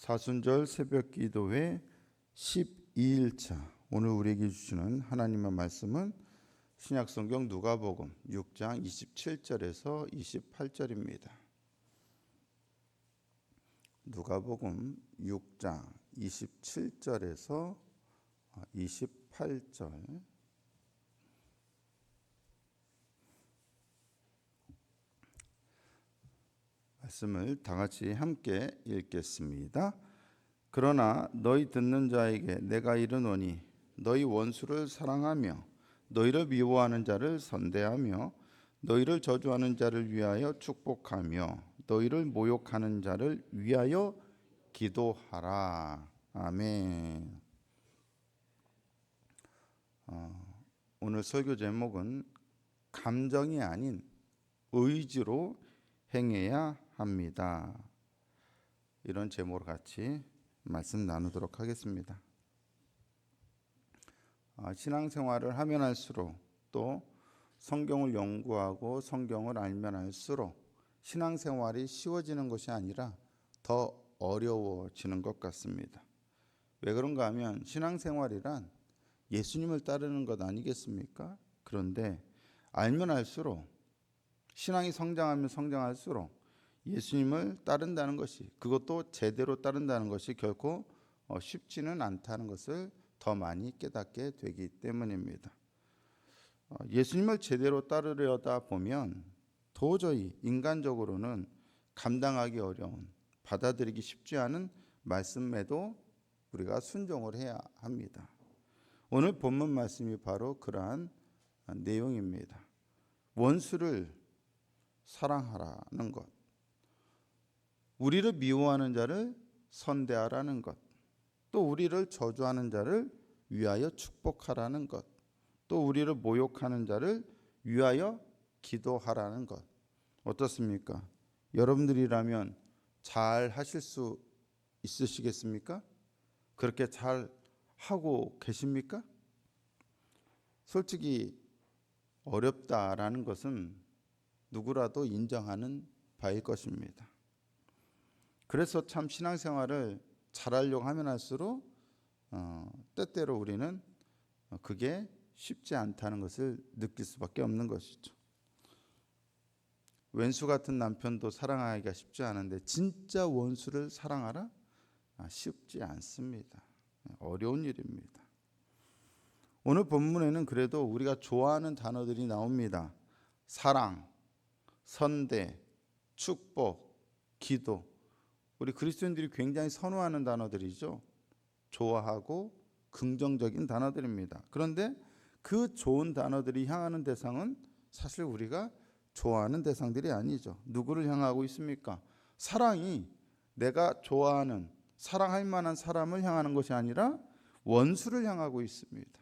사순절 새벽 기도회 12일차 오늘 우리에게 주시는 하나님의 말씀은 신약성경 누가복음 6장 27절에서 28절입니다. 누가복음 6장 27절에서 28절 말씀을 다 같이 함께 읽겠습니다. 그러나 너희 듣는 자에게 내가 이르노니 너희 원수를 사랑하며 너희를 미워하는 자를 선대하며 너희를 저주하는 자를 위하여 축복하며 너희를 모욕하는 자를 위하여 기도하라. 아멘. 오늘 설교 제목은 감정이 아닌 의지로 행해야 합니다. 이런 제목으로 같이 말씀 나누도록 하겠습니다. 신앙생활을 하면 할수록 또 성경을 연구하고 성경을 알면 할수록 신앙생활이 쉬워지는 것이 아니라 더 어려워지는 것 같습니다. 왜 그런가 하면 신앙생활이란 예수님을 따르는 것 아니겠습니까? 그런데 알면 알수록 신앙이 성장하면 성장할수록 예수님을 따른다는 것이, 그것도 제대로 따른다는 것이 결코 쉽지는 않다는 것을 더 많이 깨닫게 되기 때문입니다. 예수님을 제대로 따르려다 보면 도저히 인간적으로는 감당하기 어려운, 받아들이기 쉽지 않은 말씀에도 우리가 순종을 해야 합니다. 오늘 본문 말씀이 바로 그러한 내용입니다. 원수를 사랑하라는 것, 우리를 미워하는 자를 선대하라는 것, 또 우리를 저주하는 자를 위하여 축복하라는 것, 또 우리를 모욕하는 자를 위하여 기도하라는 것. 어떻습니까? 여러분들이라면 잘 하실 수 있으시겠습니까? 그렇게 잘 하고 계십니까? 솔직히 어렵다라는 것은 누구라도 인정하는 바일 것입니다. 그래서 참 신앙생활을 잘하려고 하면 할수록 때때로 우리는 그게 쉽지 않다는 것을 느낄 수밖에 없는 것이죠. 왼수 같은 남편도 사랑하기가 쉽지 않은데 진짜 원수를 사랑하라? 쉽지 않습니다. 어려운 일입니다. 오늘 본문에는 그래도 우리가 좋아하는 단어들이 나옵니다. 사랑, 선대, 축복, 기도. 우리 그리스도인들이 굉장히 선호하는 단어들이죠. 좋아하고 긍정적인 단어들입니다. 그런데 그 좋은 단어들이 향하는 대상은 사실 우리가 좋아하는 대상들이 아니죠. 누구를 향하고 있습니까? 사랑이 내가 좋아하는, 사랑할 만한 사람을 향하는 것이 아니라 원수를 향하고 있습니다.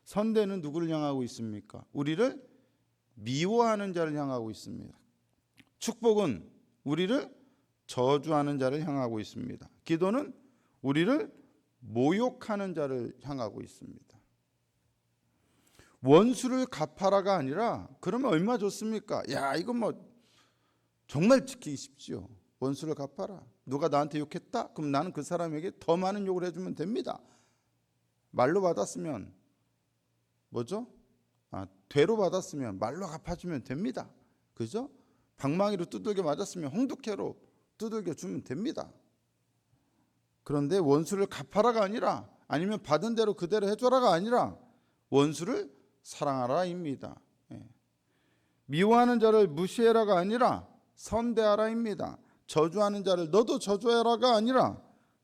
선대는 누구를 향하고 있습니까? 우리를 미워하는 자를 향하고 있습니다. 축복은 우리를 저주하는 자를 향하고 있습니다. 기도는 우리를 모욕하는 자를 향하고 있습니다. 원수를 갚아라가 아니라 그러면 얼마 좋습니까? 야, 이거 정말 지키기 쉽지요. 원수를 갚아라. 누가 나한테 욕했다? 그럼 나는 그 사람에게 더 많은 욕을 해주면 됩니다. 말로 받았으면 뭐죠? 되로 받았으면 말로 갚아주면 됩니다. 그죠? 방망이로 두들겨 맞았으면 홍두깨로 두들겨 주면 됩니다. 그런데 원수를 갚아라가 아니라, 아니면 받은 대로 그대로 해줘라가 아니라 원수를 사랑하라입니다. 미워하는 자를 무시해라가 아니라 선대하라입니다. 저주하는 자를 너도 저주해라가 아니라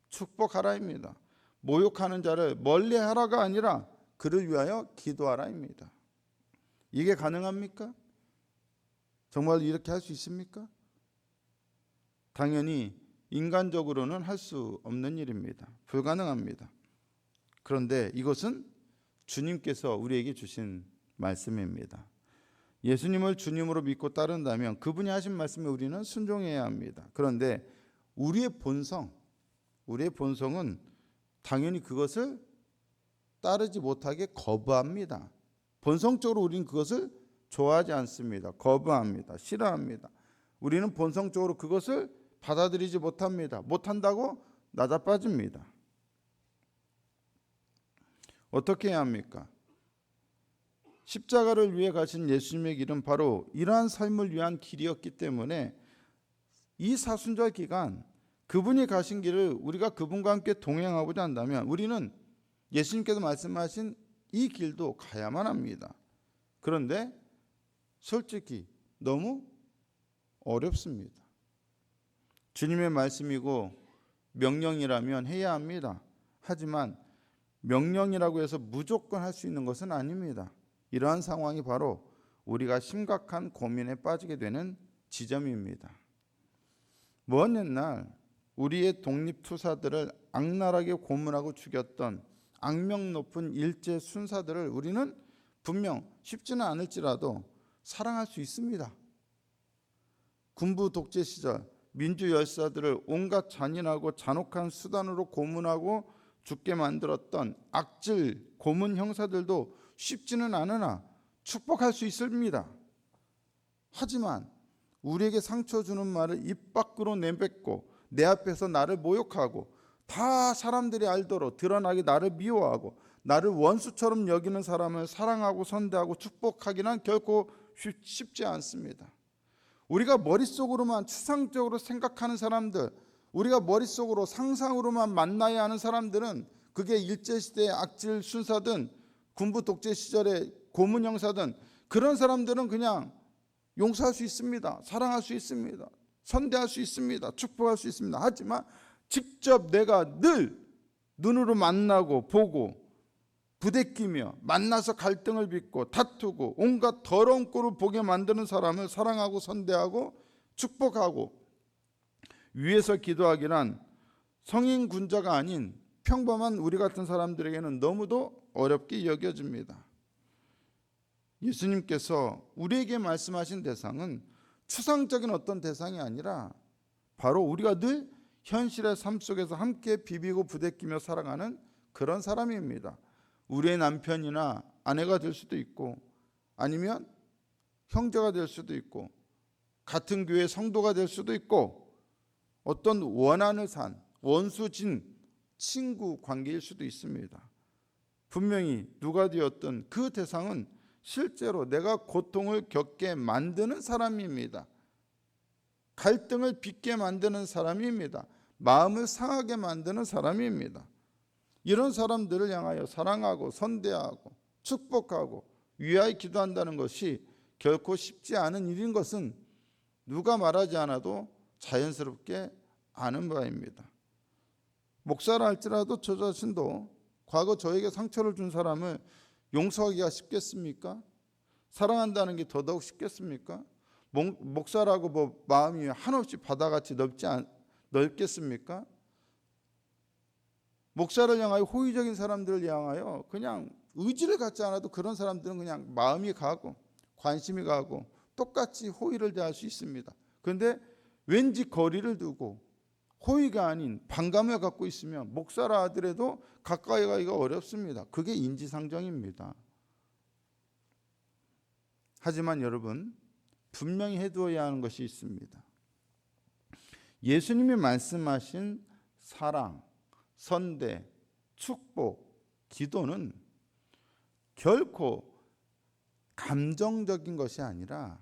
축복하라입니다. 모욕하는 자를 멀리하라가 아니라 그를 위하여 기도하라입니다. 이게 가능합니까? 정말 이렇게 할 수 있습니까? 당연히 인간적으로는 할 수 없는 일입니다. 불가능합니다. 그런데 이것은 주님께서 우리에게 주신 말씀입니다. 예수님을 주님으로 믿고 따른다면 그분이 하신 말씀에 우리는 순종해야 합니다. 그런데 우리의 본성은 당연히 그것을 따르지 못하게 거부합니다. 본성적으로 우리는 그것을 좋아하지 않습니다. 거부합니다. 싫어합니다. 우리는 본성적으로 그것을 받아들이지 못합니다. 못한다고 낮아빠집니다. 어떻게 해야 합니까? 십자가를 위해 가신 예수님의 길은 바로 이러한 삶을 위한 길이었기 때문에 이 사순절 기간 그분이 가신 길을 우리가 그분과 함께 동행하고자 한다면 우리는 예수님께서 말씀하신 이 길도 가야만 합니다. 그런데 솔직히 너무 어렵습니다. 주님의 말씀이고 명령이라면 해야 합니다. 하지만 명령이라고 해서 무조건 할 수 있는 것은 아닙니다. 이러한 상황이 바로 우리가 심각한 고민에 빠지게 되는 지점입니다. 먼 옛날 우리의 독립투사들을 악랄하게 고문하고 죽였던 악명 높은 일제 순사들을 우리는 분명 쉽지는 않을지라도 사랑할 수 있습니다. 군부 독재 시절 민주 열사들을 온갖 잔인하고 잔혹한 수단으로 고문하고 죽게 만들었던 악질 고문 형사들도 쉽지는 않으나 축복할 수 있습니다. 하지만 우리에게 상처 주는 말을 입 밖으로 내뱉고 내 앞에서 나를 모욕하고 다 사람들이 알도록 드러나게 나를 미워하고 나를 원수처럼 여기는 사람을 사랑하고 선대하고 축복하기는 결코 쉽지 않습니다. 우리가 머릿속으로만 추상적으로 생각하는 사람들, 우리가 머릿속으로 상상으로만 만나야 하는 사람들은 그게 일제시대의 악질 순사든 군부 독재 시절의 고문 형사든 그런 사람들은 그냥 용서할 수 있습니다. 사랑할 수 있습니다. 선대할 수 있습니다. 축복할 수 있습니다. 하지만 직접 내가 늘 눈으로 만나고 보고 부대끼며 만나서 갈등을 빚고 다투고 온갖 더러운 꼴을 보게 만드는 사람을 사랑하고 선대하고 축복하고 위에서 기도하기란 성인 군자가 아닌 평범한 우리 같은 사람들에게는 너무도 어렵게 여겨집니다. 예수님께서 우리에게 말씀하신 대상은 추상적인 어떤 대상이 아니라 바로 우리가 늘 현실의 삶 속에서 함께 비비고 부대끼며 살아가는 그런 사람입니다. 우리의 남편이나 아내가 될 수도 있고 아니면 형제가 될 수도 있고 같은 교회 성도가 될 수도 있고 어떤 원한을 산 원수진 친구 관계일 수도 있습니다. 분명히 누가 되었든 그 대상은 실제로 내가 고통을 겪게 만드는 사람입니다. 갈등을 빚게 만드는 사람입니다. 마음을 상하게 만드는 사람입니다. 이런 사람들을 향하여 사랑하고 선대하고 축복하고 위하여 기도한다는 것이 결코 쉽지 않은 일인 것은 누가 말하지 않아도 자연스럽게 아는 바입니다. 목사라 할지라도 저 자신도 과거 저에게 상처를 준 사람을 용서하기가 쉽겠습니까? 사랑한다는 게 더더욱 쉽겠습니까? 목사라고 뭐 마음이 한없이 바다같이 넓겠습니까? 목사를 향하여 호의적인 사람들을 향하여 그냥 의지를 갖지 않아도 그런 사람들은 그냥 마음이 가고 관심이 가고 똑같이 호의를 대할 수 있습니다. 그런데 왠지 거리를 두고 호의가 아닌 반감을 갖고 있으면 목사라 하더라도 가까이 가기가 어렵습니다. 그게 인지상정입니다. 하지만 여러분 분명히 해두어야 하는 것이 있습니다. 예수님이 말씀하신 사랑, 선대, 축복, 기도는 결코 감정적인 것이 아니라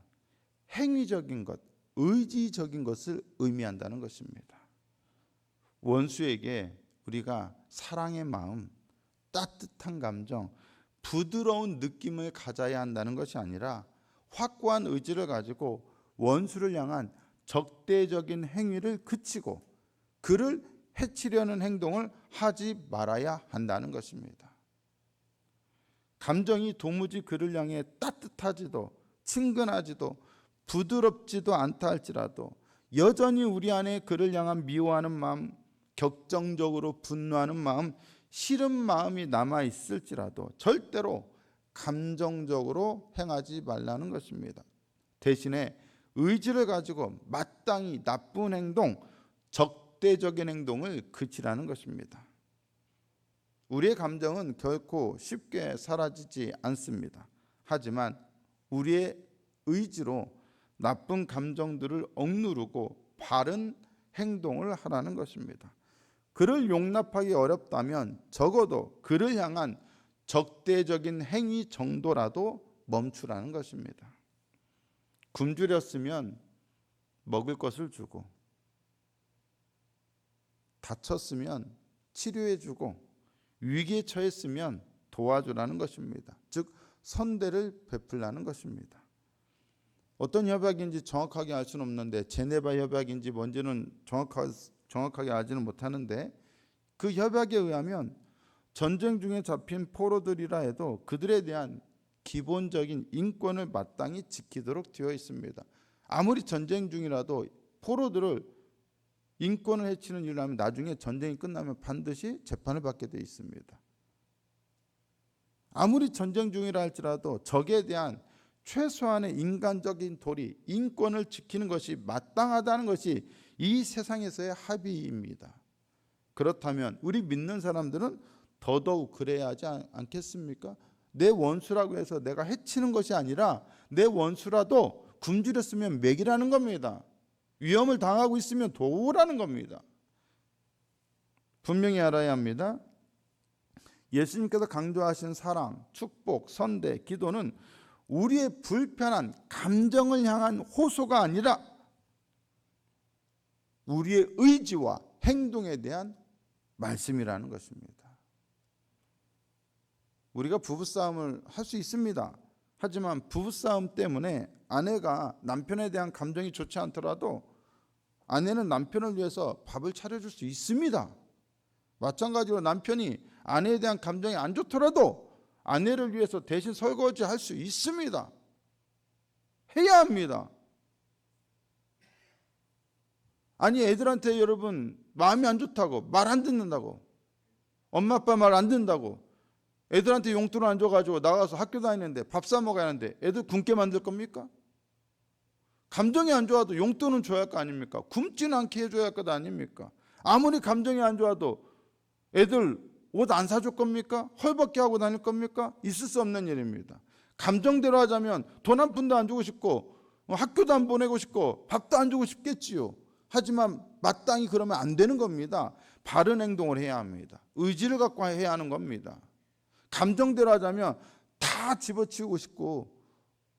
행위적인 것, 의지적인 것을 의미한다는 것입니다. 원수에게 우리가 사랑의 마음, 따뜻한 감정, 부드러운 느낌을 가져야 한다는 것이 아니라 확고한 의지를 가지고 원수를 향한 적대적인 행위를 그치고 그를 해치려는 행동을 하지 말아야 한다는 것입니다. 감정이 도무지 그를 향해 따뜻하지도 친근하지도 부드럽지도 않다 할지라도 여전히 우리 안에 그를 향한 미워하는 마음, 격정적으로 분노하는 마음, 싫은 마음이 남아 있을지라도 절대로 감정적으로 행하지 말라는 것입니다. 대신에 의지를 가지고 마땅히 나쁜 행동, 적대적인 행동을 그치라는 것입니다. 우리의 감정은 결코 쉽게 사라지지 않습니다. 하지만 우리의 의지로 나쁜 감정들을 억누르고 바른 행동을 하라는 것입니다. 그를 용납하기 어렵다면 적어도 그를 향한 적대적인 행위 정도라도 멈추라는 것입니다. 굶주렸으면 먹을 것을 주고, 다쳤으면 치료해주고, 위기에 처했으면 도와주라는 것입니다. 즉 선대를 베풀라는 것입니다. 어떤 협약인지 정확하게 알 수는 없는데, 제네바 협약인지 뭔지는 정확하게 알지는 못하는데, 그 협약에 의하면 전쟁 중에 잡힌 포로들이라 해도 그들에 대한 기본적인 인권을 마땅히 지키도록 되어 있습니다. 아무리 전쟁 중이라도 포로들을 인권을 해치는 일을 하면 나중에 전쟁이 끝나면 반드시 재판을 받게 되어 있습니다. 아무리 전쟁 중이라 할지라도 적에 대한 최소한의 인간적인 도리, 인권을 지키는 것이 마땅하다는 것이 이 세상에서의 합의입니다. 그렇다면 우리 믿는 사람들은 더더욱 그래야 하지 않겠습니까? 내 원수라고 해서 내가 해치는 것이 아니라 내 원수라도 굶주렸으면 먹이라는 겁니다. 위험을 당하고 있으면 도우라는 겁니다. 분명히 알아야 합니다. 예수님께서 강조하신 사랑, 축복, 선대, 기도는 우리의 불편한 감정을 향한 호소가 아니라 우리의 의지와 행동에 대한 말씀이라는 것입니다. 우리가 부부싸움을 할 수 있습니다. 하지만 부부싸움 때문에 아내가 남편에 대한 감정이 좋지 않더라도 아내는 남편을 위해서 밥을 차려줄 수 있습니다. 마찬가지로 남편이 아내에 대한 감정이 안 좋더라도 아내를 위해서 대신 설거지 할 수 있습니다. 해야 합니다. 아니 애들한테 여러분 마음이 안 좋다고 말 안 듣는다고, 엄마 아빠 말 안 듣는다고 애들한테 용돈을 안 줘가지고 나가서 학교 다니는데 밥 사 먹어야 하는데 애들 굶게 만들 겁니까? 감정이 안 좋아도 용돈은 줘야 할 거 아닙니까? 굶지는 않게 해줘야 할 것 아닙니까? 아무리 감정이 안 좋아도 애들 옷 안 사줄 겁니까? 헐벗게 하고 다닐 겁니까? 있을 수 없는 일입니다. 감정대로 하자면 돈 한 푼도 안 주고 싶고 학교도 안 보내고 싶고 밥도 안 주고 싶겠지요. 하지만 마땅히 그러면 안 되는 겁니다. 바른 행동을 해야 합니다. 의지를 갖고 해야 하는 겁니다. 감정대로 하자면 다 집어치우고 싶고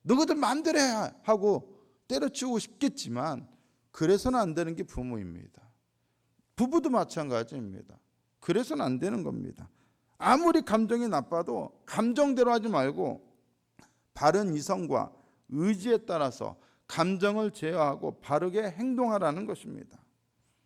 너희들 마음대로 해 하고 때려치우고 싶겠지만 그래서는 안 되는 게 부모입니다. 부부도 마찬가지입니다. 그래서는 안 되는 겁니다. 아무리 감정이 나빠도 감정대로 하지 말고 바른 이성과 의지에 따라서 감정을 제어하고 바르게 행동하라는 것입니다.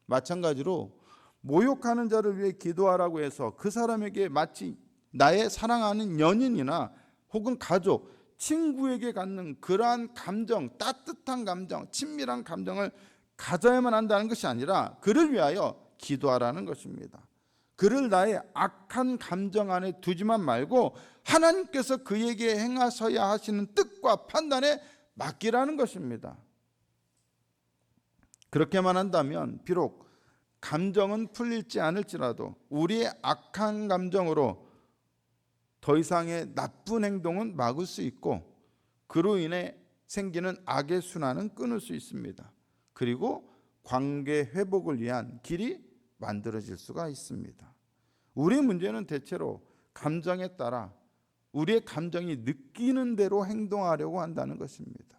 마찬가지로 모욕하는 자를 위해 기도하라고 해서 그 사람에게 마치 나의 사랑하는 연인이나 혹은 가족, 친구에게 갖는 그러한 감정, 따뜻한 감정, 친밀한 감정을 가져야만 한다는 것이 아니라 그를 위하여 기도하라는 것입니다. 그를 나의 악한 감정 안에 두지만 말고 하나님께서 그에게 행하셔야 하시는 뜻과 판단에 맡기라는 것입니다. 그렇게만 한다면 비록 감정은 풀릴지 않을지라도 우리의 악한 감정으로 더 이상의 나쁜 행동은 막을 수 있고 그로 인해 생기는 악의 순환은 끊을 수 있습니다. 그리고 관계 회복을 위한 길이 만들어질 수가 있습니다. 우리의 문제는 대체로 감정에 따라 우리의 감정이 느끼는 대로 행동하려고 한다는 것입니다.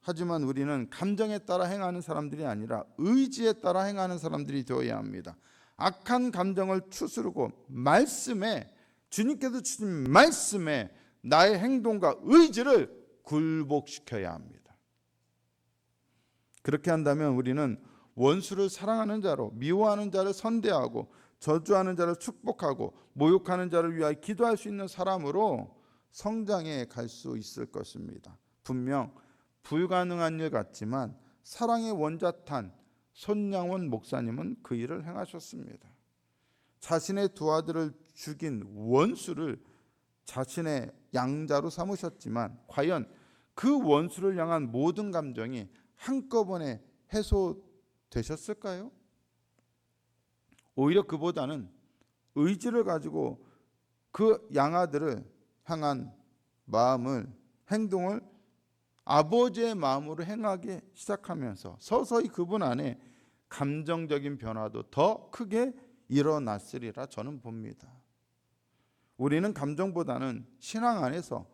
하지만 우리는 감정에 따라 행하는 사람들이 아니라 의지에 따라 행하는 사람들이 되어야 합니다. 악한 감정을 추스르고 말씀에, 주님께서 주신 말씀에 나의 행동과 의지를 굴복시켜야 합니다. 그렇게 한다면 우리는 원수를 사랑하는 자로, 미워하는 자를 선대하고 저주하는 자를 축복하고 모욕하는 자를 위하여 기도할 수 있는 사람으로 성장해 갈 수 있을 것입니다. 분명 불가능한 일 같지만 사랑의 원자탄 손양원 목사님은 그 일을 행하셨습니다. 자신의 두 아들을 죽인 원수를 자신의 양자로 삼으셨지만 과연 그 원수를 향한 모든 감정이 한꺼번에 해소되셨을까요? 오히려 그보다는 의지를 가지고 그 양아들을 향한 마음을, 행동을 아버지의 마음으로 행하기 시작하면서 서서히 그분 안에 감정적인 변화도 더 크게 일어났으리라 저는 봅니다. 우리는 감정보다는 신앙 안에서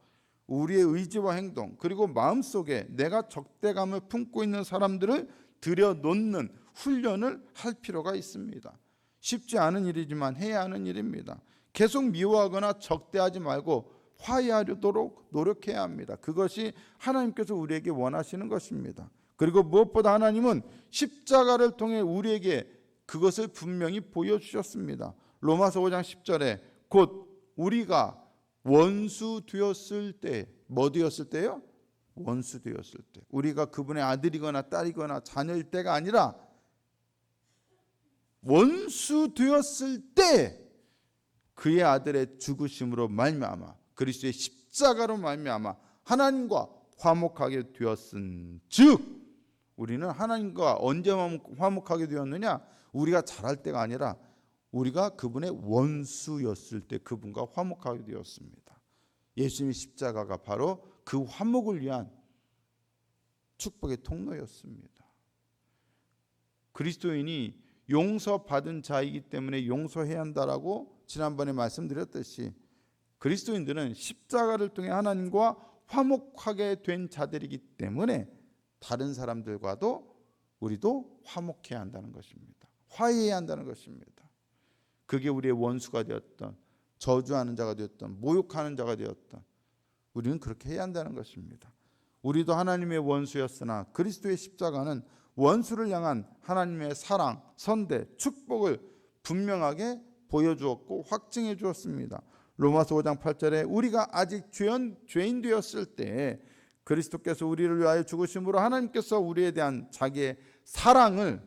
우리의 의지와 행동 그리고 마음속에 내가 적대감을 품고 있는 사람들을 들여놓는 훈련을 할 필요가 있습니다. 쉽지 않은 일이지만 해야 하는 일입니다. 계속 미워하거나 적대하지 말고 화해하도록 노력해야 합니다. 그것이 하나님께서 우리에게 원하시는 것입니다. 그리고 무엇보다 하나님은 십자가를 통해 우리에게 그것을 분명히 보여주셨습니다. 로마서 5장 10절에 곧 우리가 원수 되었을 때, 뭐 되었을 때요? 원수 되었을 때. 우리가 그분의 아들이거나 딸이거나 자녀일 때가 아니라 원수 되었을 때 그의 아들의 죽으심으로 말미암아 그리스도의 십자가로 말미암아 하나님과 화목하게 되었은즉, 우리는 하나님과 언제 화목하게 되었느냐? 우리가 잘할 때가 아니라 우리가 그분의 원수였을 때 그분과 화목하게 되었습니다. 예수님의 십자가가 바로 그 화목을 위한 축복의 통로였습니다. 그리스도인이 용서받은 자이기 때문에 용서해야 한다라고 지난번에 말씀드렸듯이 그리스도인들은 십자가를 통해 하나님과 화목하게 된 자들이기 때문에 다른 사람들과도 우리도 화목해야 한다는 것입니다. 화해해야 한다는 것입니다. 그게 우리의 원수가 되었던, 저주하는 자가 되었던, 모욕하는 자가 되었던, 우리는 그렇게 해야 한다는 것입니다. 우리도 하나님의 원수였으나 그리스도의 십자가는 원수를 향한 하나님의 사랑, 선대, 축복을 분명하게 보여주었고 확증해 주었습니다. 로마서 5장 8절에 우리가 아직 죄인 되었을 때 그리스도께서 우리를 위하여 죽으심으로 하나님께서 우리에 대한 자기의 사랑을,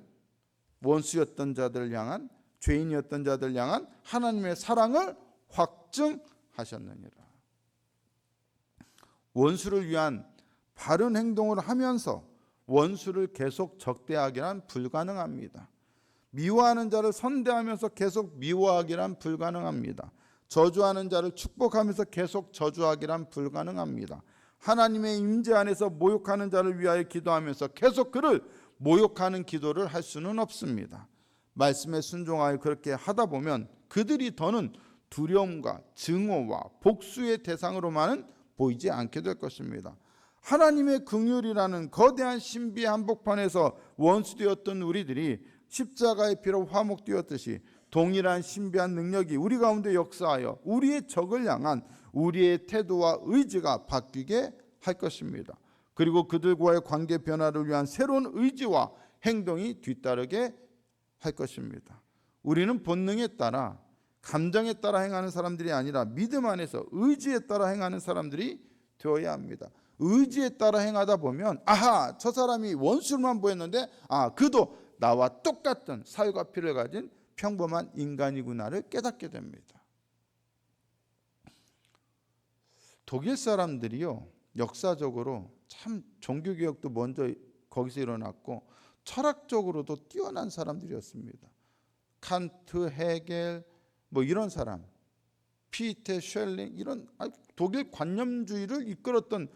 원수였던 자들을 향한, 죄인이었던 자들을 향한 하나님의 사랑을 확증하셨느니라. 원수를 위한 바른 행동을 하면서 원수를 계속 적대하기란 불가능합니다. 미워하는 자를 선대하면서 계속 미워하기란 불가능합니다. 저주하는 자를 축복하면서 계속 저주하기란 불가능합니다. 하나님의 임재 안에서 모욕하는 자를 위하여 기도하면서 계속 그를 모욕하는 기도를 할 수는 없습니다. 말씀에 순종하여 그렇게 하다 보면 그들이 더는 두려움과 증오와 복수의 대상으로만은 보이지 않게 될 것입니다. 하나님의 긍휼이라는 거대한 신비의 한복판에서 원수되었던 우리들이 십자가의 피로 화목되었듯이 동일한 신비한 능력이 우리 가운데 역사하여 우리의 적을 향한 우리의 태도와 의지가 바뀌게 할 것입니다. 그리고 그들과의 관계 변화를 위한 새로운 의지와 행동이 뒤따르게 할 것입니다. 우리는 본능에 따라, 감정에 따라 행하는 사람들이 아니라 믿음 안에서 의지에 따라 행하는 사람들이 되어야 합니다. 의지에 따라 행하다 보면 아하, 저 사람이 원수만 보였는데 그도 나와 똑같은 살과 피를 가진 평범한 인간이구나를 깨닫게 됩니다. 독일 사람들이요, 역사적으로 참 종교개혁도 먼저 거기서 일어났고 철학적으로도 뛰어난 사람들이었습니다. 칸트, 헤겔 뭐 이런 사람, 피테, 쉘링, 이런 독일 관념주의를 이끌었던,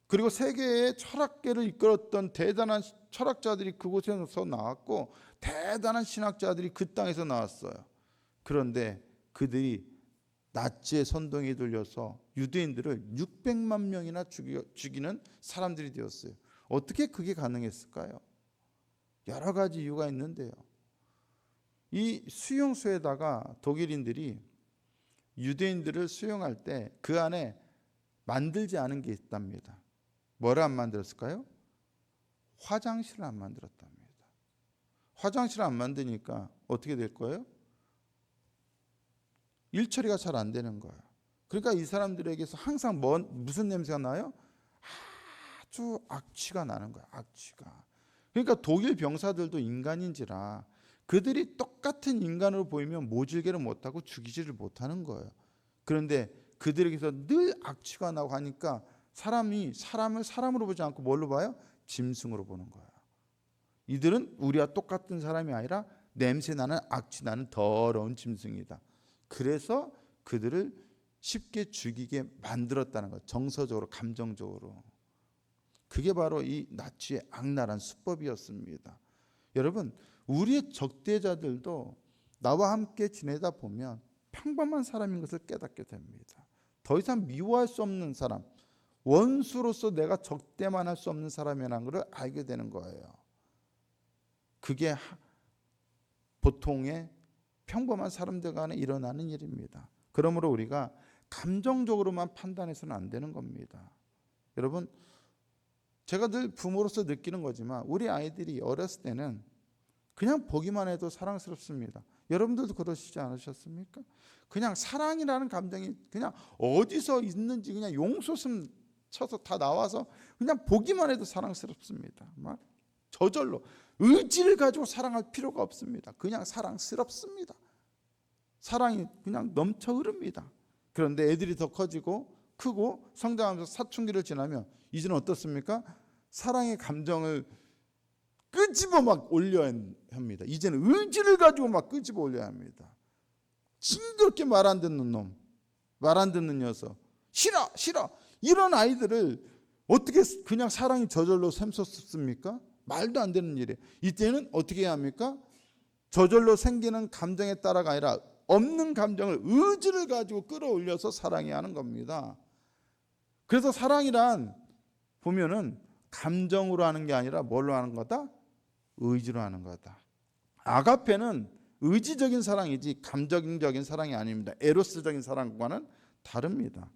그리고 세계의 철학계를 이끌었던 대단한 철학자들이 그곳에서 나왔고 대단한 신학자들이 그 땅에서 나왔어요. 그런데 그들이 나치의 선동에 들려서 유대인들을 600만 명이나 죽이는 사람들이 되었어요. 어떻게 그게 가능했을까요? 여러 가지 이유가 있는데요. 이 수용소에다가 독일인들이 유대인들을 수용할 때 그 안에 만들지 않은 게 있답니다. 뭐를 안 만들었을까요? 화장실을 안 만들었답니다. 화장실을 안 만드니까 어떻게 될 거예요? 일처리가 잘 안 되는 거예요. 그러니까 이 사람들에게서 항상 무슨 냄새가 나요? 아주 악취가 나는 거예요. 악취가. 그러니까 독일 병사들도 인간인지라 그들이 똑같은 인간으로 보이면 모질게를 못하고 죽이지를 못하는 거예요. 그런데 그들에게서 늘 악취가 나고 하니까 사람이 사람을 사람으로 보지 않고 뭘로 봐요? 짐승으로 보는 거예요. 이들은 우리와 똑같은 사람이 아니라 냄새나는, 악취나는 더러운 짐승이다. 그래서 그들을 쉽게 죽이게 만들었다는 것, 정서적으로, 감정적으로. 그게 바로 이 나치의 악랄한 수법이었습니다. 여러분, 우리의 적대자들도 나와 함께 지내다 보면 평범한 사람인 것을 깨닫게 됩니다. 더 이상 미워할 수 없는 사람, 원수로서 내가 적대만 할 수 없는 사람이라는 것을 알게 되는 거예요. 그게 보통의 평범한 사람들 간에 일어나는 일입니다. 그러므로 우리가 감정적으로만 판단해서는 안 되는 겁니다. 여러분, 제가 늘 부모로서 느끼는 거지만 우리 아이들이 어렸을 때는 그냥 보기만 해도 사랑스럽습니다. 여러분들도 그러시지 않으셨습니까? 그냥 사랑이라는 감정이 그냥 어디서 있는지 그냥 용솟음 쳐서 다 나와서 그냥 보기만 해도 사랑스럽습니다. 막 저절로 의지를 가지고 사랑할 필요가 없습니다. 그냥 사랑스럽습니다. 사랑이 그냥 넘쳐 흐릅니다. 그런데 애들이 더 커지고 크고 성장하면서 사춘기를 지나면 이제는 어떻습니까? 사랑의 감정을 끄집어 막 올려야 합니다. 이제는 의지를 가지고 막 끄집어 올려야 합니다. 징그럽게 말 안 듣는 놈, 말 안 듣는 녀석, 싫어 싫어, 이런 아이들을 어떻게 그냥 사랑이 저절로 샘솟습니까? 말도 안 되는 일이에요. 이때는 어떻게 해야 합니까? 저절로 생기는 감정에 따라가 아니라 없는 감정을 의지를 가지고 끌어올려서 사랑해야 하는 겁니다. 그래서 사랑이란 보면은 감정으로 하는 게 아니라 뭘로 하는 거다? 의지로 하는 거다. 아가페는 의지적인 사랑이지 감정적인 사랑이 아닙니다. 에로스적인 사랑과는 다릅니다.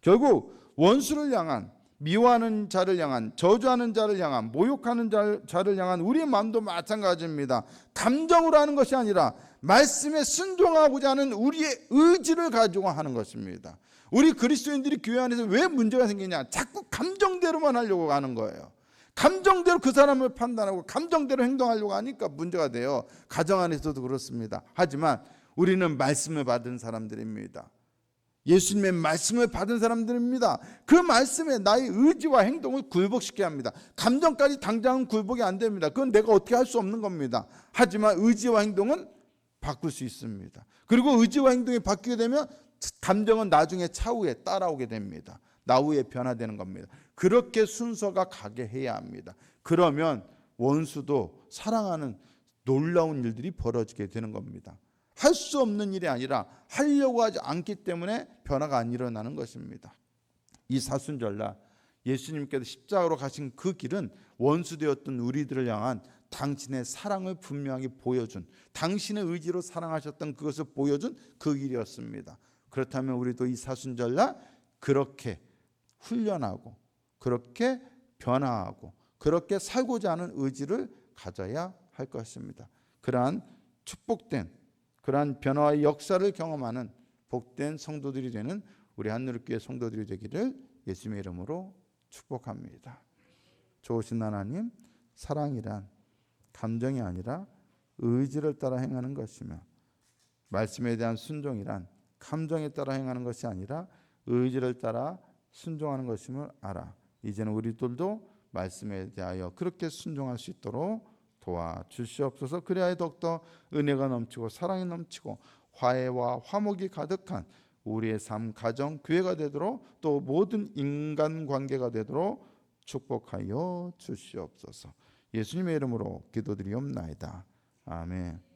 결국 원수를 향한, 미워하는 자를 향한, 저주하는 자를 향한, 모욕하는 자를 향한 우리의 마음도 마찬가지입니다. 감정으로 하는 것이 아니라 말씀에 순종하고자 하는 우리의 의지를 가지고 하는 것입니다. 우리 그리스도인들이 교회 안에서 왜 문제가 생기냐? 자꾸 감정대로만 하려고 하는 거예요. 감정대로 그 사람을 판단하고 감정대로 행동하려고 하니까 문제가 돼요. 가정 안에서도 그렇습니다. 하지만 우리는 말씀을 받은 사람들입니다. 예수님의 말씀을 받은 사람들입니다. 그 말씀에 나의 의지와 행동을 굴복시켜야 합니다. 감정까지 당장은 굴복이 안 됩니다. 그건 내가 어떻게 할 수 없는 겁니다. 하지만 의지와 행동은 바꿀 수 있습니다. 그리고 의지와 행동이 바뀌게 되면 감정은 나중에 차후에 따라오게 됩니다. 나후에 변화되는 겁니다. 그렇게 순서가 가게 해야 합니다. 그러면 원수도 사랑하는 놀라운 일들이 벌어지게 되는 겁니다. 할 수 없는 일이 아니라 하려고 하지 않기 때문에 변화가 안 일어나는 것입니다. 이 사순절날 예수님께서 십자가로 가신 그 길은 원수되었던 우리들을 향한 당신의 사랑을 분명히 보여준, 당신의 의지로 사랑하셨던 그것을 보여준 그 길이었습니다. 그렇다면 우리도 이 사순절날 그렇게 훈련하고 그렇게 변화하고 그렇게 살고자 하는 의지를 가져야 할 것입니다. 그러한 축복된, 그러한 변화의 역사를 경험하는 복된 성도들이 되는 우리 한누리교회 성도들이 되기를 예수님의 이름으로 축복합니다. 좋으신 하나님, 사랑이란 감정이 아니라 의지를 따라 행하는 것이며, 말씀에 대한 순종이란 감정에 따라 행하는 것이 아니라 의지를 따라 순종하는 것임을 알아. 이제는 우리들도 말씀에 대하여 그렇게 순종할 수 있도록 도와주시옵소서. 그래야 더욱더 은혜가 넘치고 사랑이 넘치고 화해와 화목이 가득한 우리의 삶, 가정, 교회가 되도록, 또 모든 인간관계가 되도록 축복하여 주시옵소서. 예수님의 이름으로 기도드리옵나이다. 아멘.